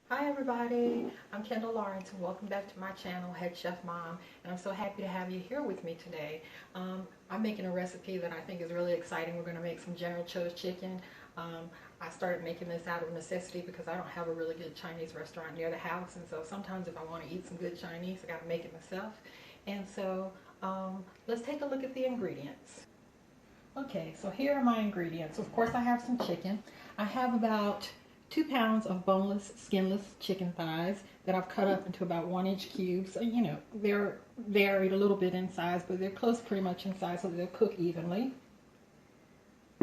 Hi everybody, I'm Kendall Lawrence and welcome back to my channel, Head Chef Mom, and I'm so happy to have you here with me today. I'm making a recipe that I think is really exciting. We're going to make some General Tso's chicken. I started making this out of necessity because I don't have a really good Chinese restaurant near the house, and so sometimes if I want to eat some good Chinese, I got to make it myself. And so let's take a look at the ingredients. Okay, so here are my ingredients. Of course, I have some chicken. I have about 2 pounds of boneless, skinless chicken thighs that I've cut up into about 1 inch cubes. So, they're varied a little bit in size, but they're close pretty much in size so they'll cook evenly.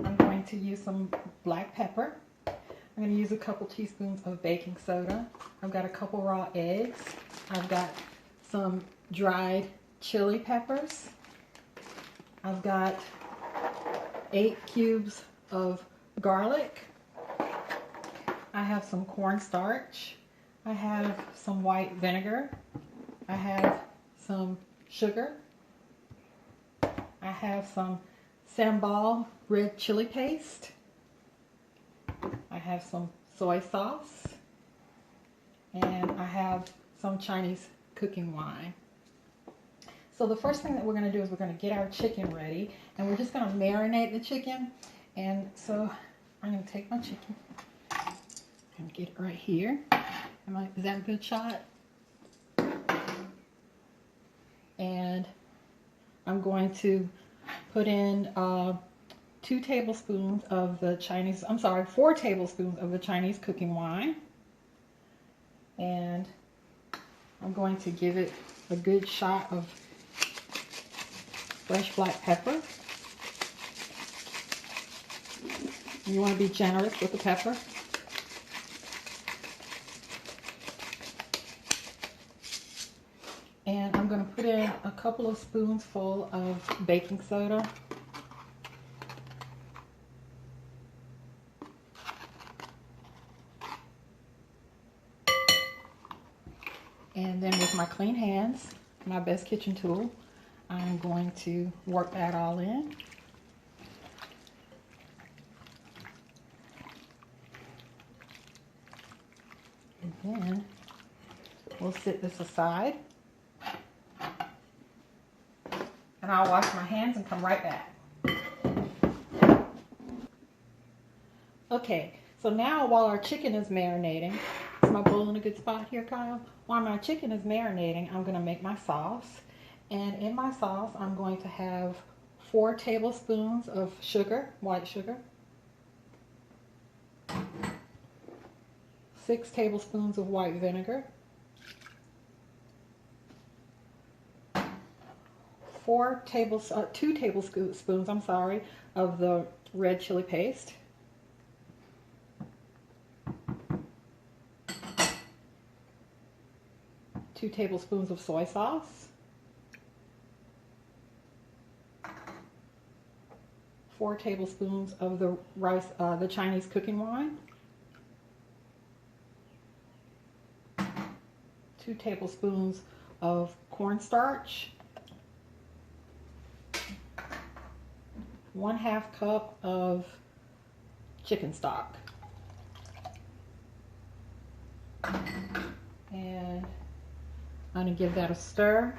I'm going to use some black pepper. I'm going to use a couple teaspoons of baking soda. I've got a couple raw eggs. I've got some dried chili peppers. I've got 8 cubes of garlic. I have some cornstarch. I have some white vinegar. I have some sugar. I have some sambal red chili paste. I have some soy sauce. And I have some Chinese cooking wine. So the first thing that we're going to do is we're going to get our chicken ready, and we're just going to marinate the chicken. And so I'm going to take my chicken and get it right here. Is that a good shot? And I'm going to put in 4 tablespoons of the Chinese cooking wine. And I'm going to give it a good shot of fresh black pepper. You want to be generous with the pepper. And I'm going to put in a couple of spoonfuls of baking soda. And then with my clean hands, my best kitchen tool, I'm going to work that all in. And then we'll set this aside. And I'll wash my hands and come right back. Okay, so now while our chicken is marinating, is my bowl in a good spot here, Kyle? While my chicken is marinating, I'm going to make my sauce. And in my sauce, I'm going to have 4 tablespoons of sugar, white sugar, 6 tablespoons of white vinegar, 2 tablespoons, of the red chili paste, 2 tablespoons of soy sauce, 4 tablespoons of the Chinese cooking wine, 2 tablespoons of cornstarch, 1/2 cup of chicken stock, and I'm going to give that a stir.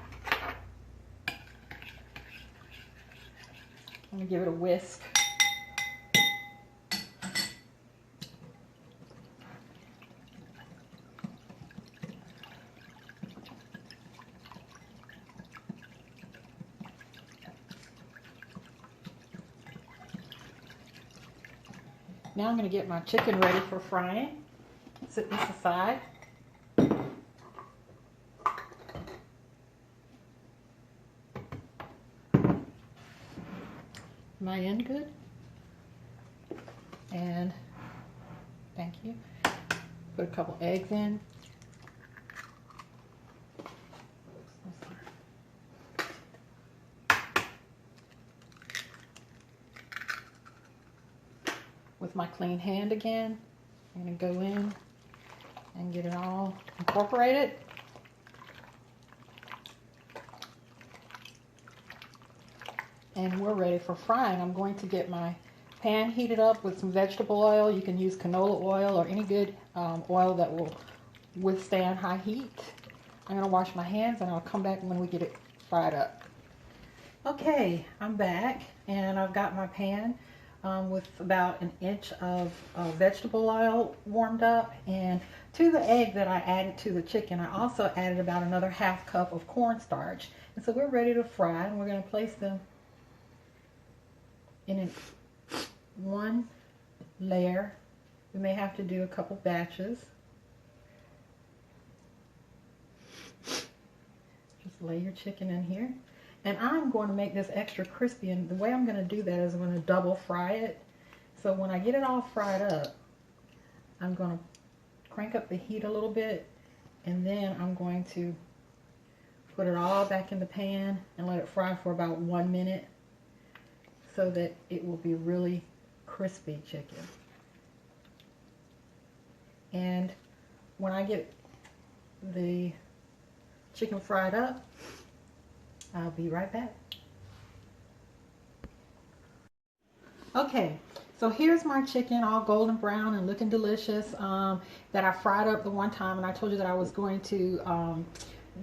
I'm going to give it a whisk. Now I'm going to get my chicken ready for frying. Set this aside. Am I in good? And thank you. Put a couple eggs in. With my clean hand again, I'm going to go in and get it all incorporated. And we're ready for frying. I'm going to get my pan heated up with some vegetable oil. You can use canola oil or any good oil that will withstand high heat. I'm gonna wash my hands and I'll come back when we get it fried up. Okay, I'm back and I've got my pan with about an inch of vegetable oil warmed up, and to the egg that I added to the chicken, I also added about another half cup of cornstarch. And so we're ready to fry, and we're going to place them in one layer. We may have to do a couple batches. Just lay your chicken in here. And I'm going to make this extra crispy, and the way I'm going to do that is I'm going to double fry it. So when I get it all fried up, I'm going to crank up the heat a little bit, and then I'm going to put it all back in the pan and let it fry for about 1 minute so that it will be really crispy chicken. And when I get the chicken fried up, I'll be right back. Okay, so here's my chicken all golden brown and looking delicious that I fried up the one time, and I told you that I was going to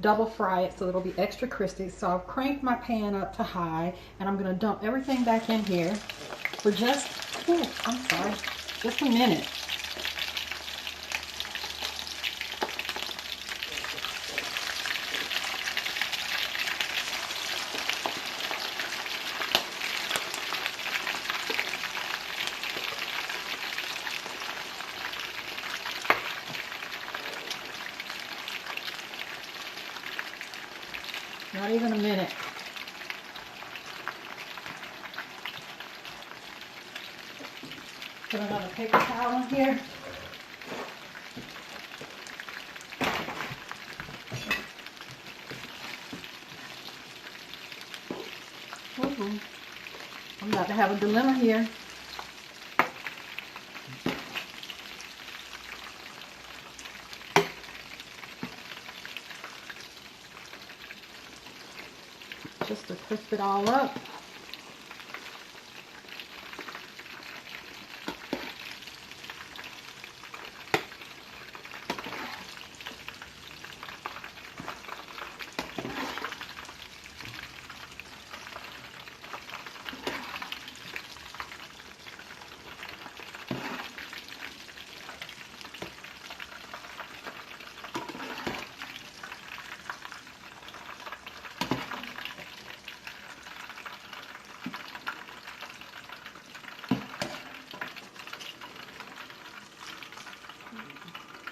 double fry it so it'll be extra crispy. So I've cranked my pan up to high, and I'm going to dump everything back in here for just a minute. Not even a minute. Put another paper towel in here. I'm about to have a dilemma here. Just to crisp it all up.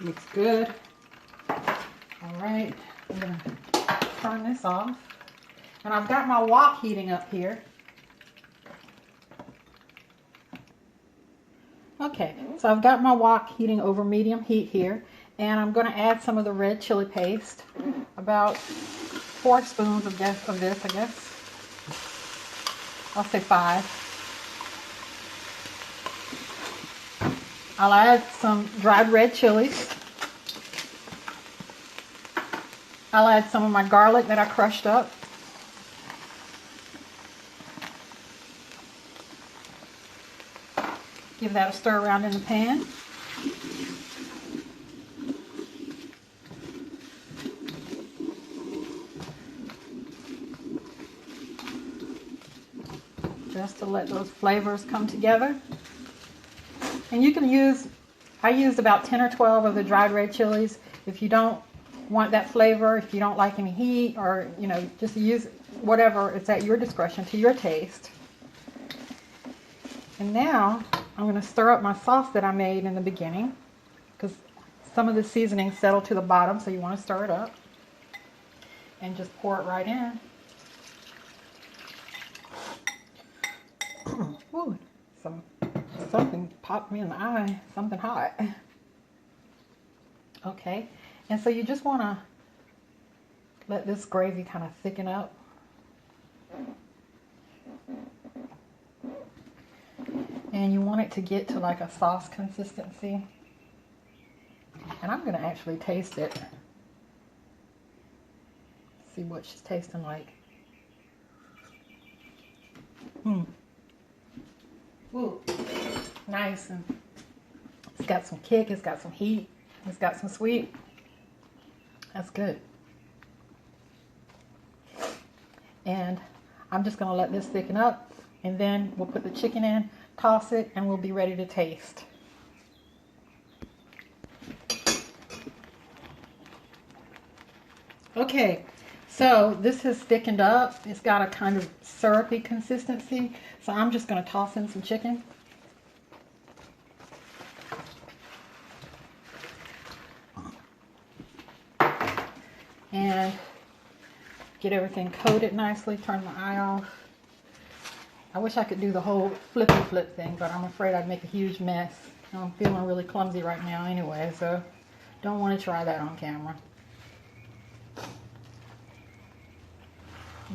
Looks good. All right, I'm gonna turn this off. And I've got my wok heating up here. Okay, so I've got my wok heating over medium heat here, and I'm gonna add some of the red chili paste, about 4 spoons of this, I guess. I'll say 5. I'll add some dried red chilies. I'll add some of my garlic that I crushed up. Give that a stir around in the pan. Just to let those flavors come together. And you can use, I used about 10 or 12 of the dried red chilies. If you don't want that flavor, if you don't like any heat, or just use whatever, it's at your discretion, to your taste. And now I'm going to stir up my sauce that I made in the beginning, because some of the seasoning settled to the bottom, so you want to stir it up and just pour it right in. Ooh, something popped me in the eye, something hot. Okay, and so you just want to let this gravy kind of thicken up. And you want it to get to like a sauce consistency. And I'm going to actually taste it. See what she's tasting like. Ooh, nice, and it's got some kick, it's got some heat, it's got some sweet. That's good. And I'm just going to let this thicken up, and then we'll put the chicken in, toss it, and we'll be ready to taste. Okay, so this has thickened up. It's got a kind of syrupy consistency. So I'm just going to toss in some chicken. And get everything coated nicely. Turn my eye off. I wish I could do the whole flippy flip thing, but I'm afraid I'd make a huge mess. I'm feeling really clumsy right now anyway, so don't want to try that on camera.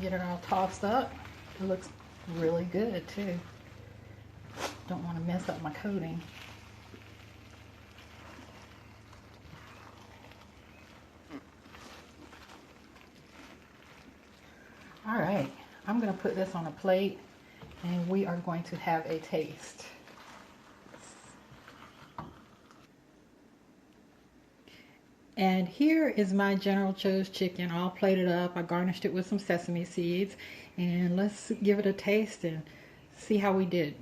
Get it all tossed up. It looks really good too. Don't want to mess up my coating. All right, I'm going to put this on a plate and we are going to have a taste. And here is my General Tso's chicken all plated up. I garnished it with some sesame seeds, and let's give it a taste and see how we did.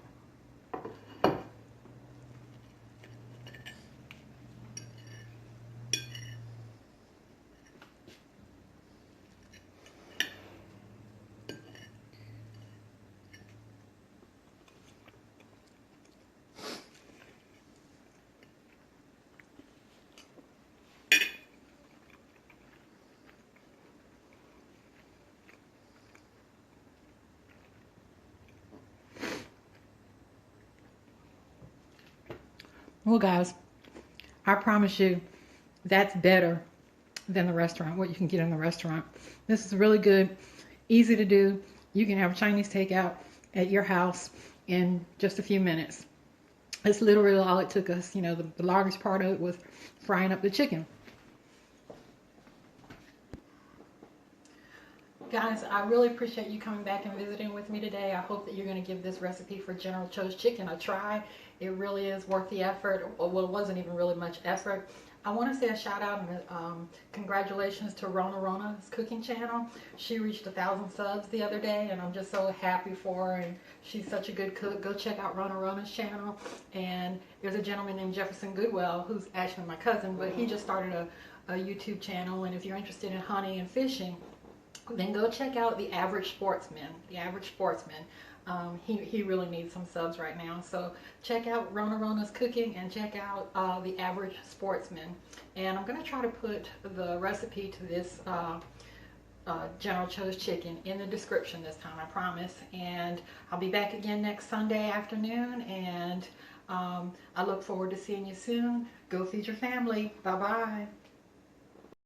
Well, guys, I promise you that's better than the restaurant, what you can get in the restaurant. This is really good, easy to do. You can have Chinese takeout at your house in just a few minutes. It's literally all it took us. You know, the largest part of it was frying up the chicken. Guys, I really appreciate you coming back and visiting with me today. I hope that you're going to give this recipe for General Tso's chicken a try. It really is worth the effort. Well, it wasn't even really much effort. I want to say a shout out and congratulations to Rona Rona's cooking channel. She reached 1,000 subs the other day, and I'm just so happy for her, and she's such a good cook. Go check out Rona Rona's channel. And there's a gentleman named Jefferson Goodwell who's actually my cousin, but he just started a YouTube channel, and if you're interested in hunting and fishing, then go check out The Average Sportsman. The Average Sportsman. He really needs some subs right now. So check out Rona Rona's cooking and check out The Average Sportsman. And I'm going to try to put the recipe to this General Tso's chicken in the description this time, I promise. And I'll be back again next Sunday afternoon. And I look forward to seeing you soon. Go feed your family. Bye-bye.